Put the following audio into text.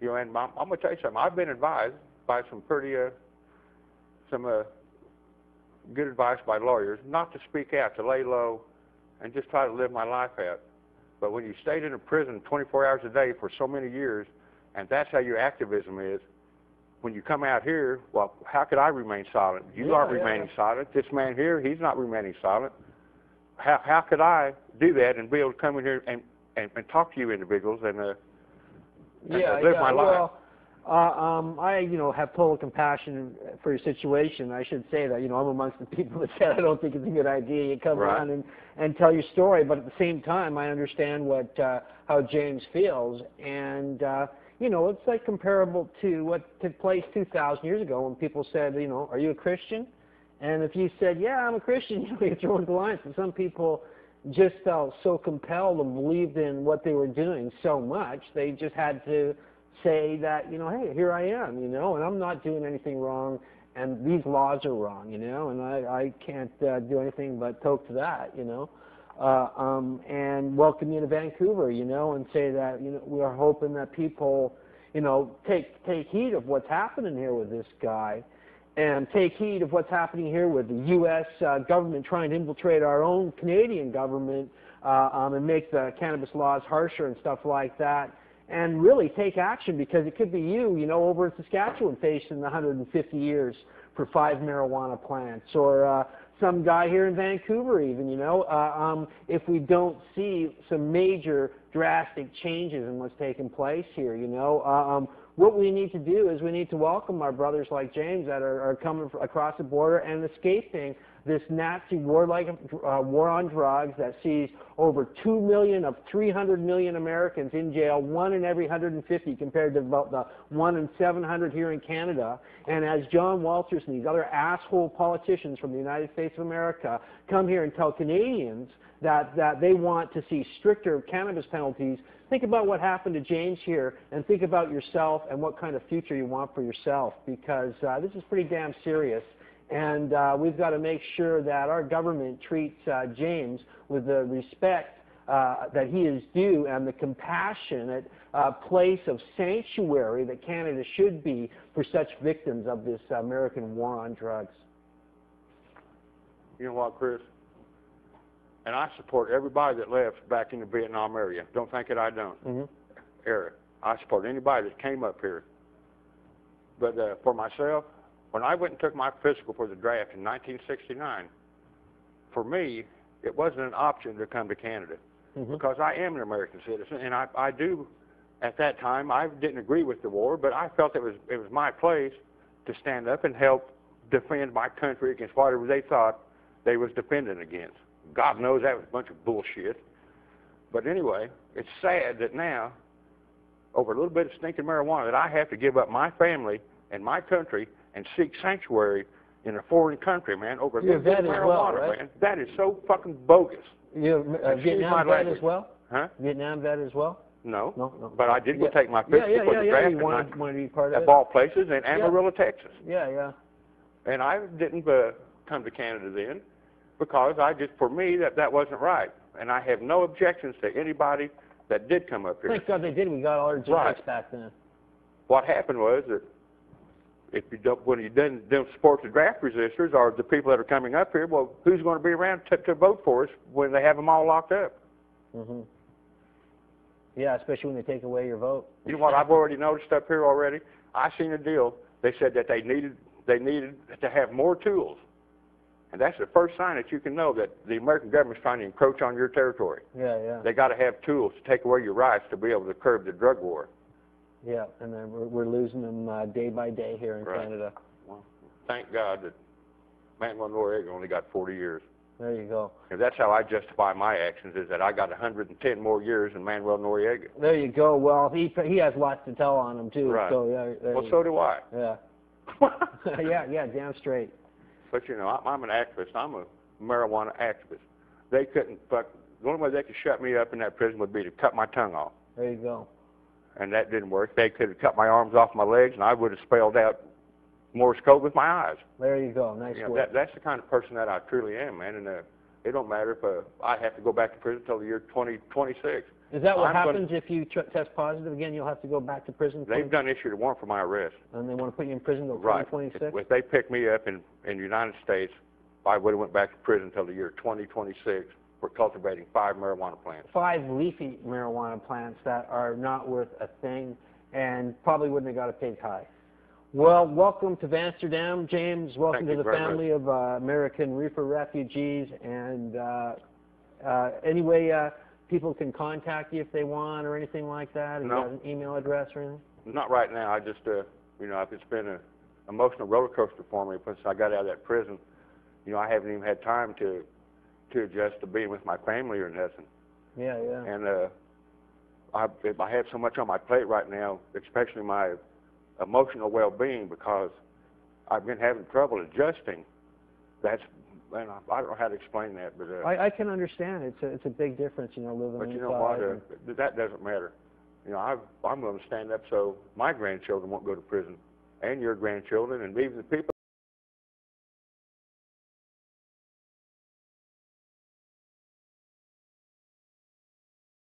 You know, and I'm going to tell you something. I've been advised by some pretty, good advice by lawyers not to speak out, to lay low, and just try to live my life out. But when you stayed in a prison 24 hours a day for so many years, and that's how your activism is, when you come out here, well, how could I remain silent? You aren't remaining silent. This man here, he's not remaining silent. How could I do that and be able to come in here and talk to you individuals and live my life? Well, I, have total compassion for your situation. I should say that, I'm amongst the people that said I don't think it's a good idea you come on and tell your story. But at the same time, I understand how James feels. And, it's like comparable to what took place 2,000 years ago when people said, are you a Christian? And if you said, yeah, I'm a Christian, you're thrown into the lines. And some people just felt so compelled and believed in what they were doing so much, they just had to say that, hey, here I am, and I'm not doing anything wrong, and these laws are wrong, and I can't do anything but talk to that, and welcome you to Vancouver, and say that, we are hoping that people, take heed of what's happening here with this guy, and take heed of what's happening here with the U.S. Government trying to infiltrate our own Canadian government and make the cannabis laws harsher and stuff like that, and really take action, because it could be you, over in Saskatchewan facing 150 years for 5 marijuana plants, or some guy here in Vancouver even, if we don't see some major drastic changes in what's taking place here, what we need to do is we need to welcome our brothers like James that are coming across the border and escaping this Nazi war-like war on drugs that sees over 2 million of 300 million Americans in jail, 1 in every 150 compared to about the 1 in 700 here in Canada. And as John Walters and these other asshole politicians from the United States of America come here and tell Canadians that they want to see stricter cannabis penalties, think about what happened to James here, and think about yourself and what kind of future you want for yourself, because this is pretty damn serious. And we've got to make sure that our government treats James with the respect that he is due and the compassionate place of sanctuary that Canada should be for such victims of this American war on drugs. You know what, Chris? And I support everybody that left back in the Vietnam area. Don't think that I don't. Area. I support anybody that came up here. But for myself, when I went and took my physical for the draft in 1969, for me, it wasn't an option to come to Canada, because I am an American citizen, and I do, at that time, I didn't agree with the war, but I felt it was my place to stand up and help defend my country against whatever they thought they was defending against. God knows that was a bunch of bullshit. But anyway, it's sad that now, over a little bit of stinking marijuana, that I have to give up my family and my country and seek sanctuary in a foreign country, man, over a little bit of marijuana, well, right? man. That is so fucking bogus. You're Vietnam vet as well? Huh? Vietnam vet as well? No. No. But I did go take my physical for the draft. You wanted to be part of it? At all places in Amarillo, Texas. Yeah. And I didn't come to Canada then, because for me, that wasn't right. And I have no objections to anybody that did come up here. Thank God they did. We got all our genetics back then. What happened was that when you don't support the draft resistors or the people that are coming up here, well, who's going to be around to vote for us when they have them all locked up? Yeah, especially when they take away your vote. You know what I've already noticed up here already? I seen a deal. They said that they needed to have more tools. And that's the first sign that you can know that the American government's trying to encroach on your territory. Yeah. They got to have tools to take away your rights to be able to curb the drug war. Yeah, and then we're losing them day by day here in Canada. Well, thank God that Manuel Noriega only got 40 years. There you go. And that's how I justify my actions, is that I got 110 more years than Manuel Noriega. There you go. Well, he has lots to tell on him, too. Right. So, yeah, well, so do I. Yeah. yeah, damn straight. But, I'm an activist. I'm a marijuana activist. They couldn't the only way they could shut me up in that prison would be to cut my tongue off. There you go. And that didn't work. They could have cut my arms off my legs, and I would have spelled out Morse code with my eyes. There you go. Nice work. That's the kind of person that I truly am, man. And it don't matter if I have to go back to prison until the year 2026. Is that what happens if you test positive again? You'll have to go back to prison? They've done issued a warrant for my arrest. And they want to put you in prison until Right. 2026? If they pick me up in the United States, I would have went back to prison until the year 2026 for cultivating 5 marijuana plants. 5 leafy marijuana plants that are not worth a thing and probably wouldn't have got a pay high. Well, welcome to Amsterdam, James. Welcome to the family of American reefer refugees. And anyway, people can contact you if they want or anything like that? No. You got an email address or anything? Not right now. I just, you know, it's been an emotional roller coaster for me since I got out of that prison. You know, I haven't even had time to adjust to being with my family or nothing. Yeah, yeah. And I have so much on my plate right now, especially my emotional well-being, because I've been having trouble adjusting. And I don't know how to explain that, but I can understand. It's a big difference, you know, living but you inside. know what? That doesn't matter. You know, I'm going to stand up so my grandchildren won't go to prison, and your grandchildren, and even the people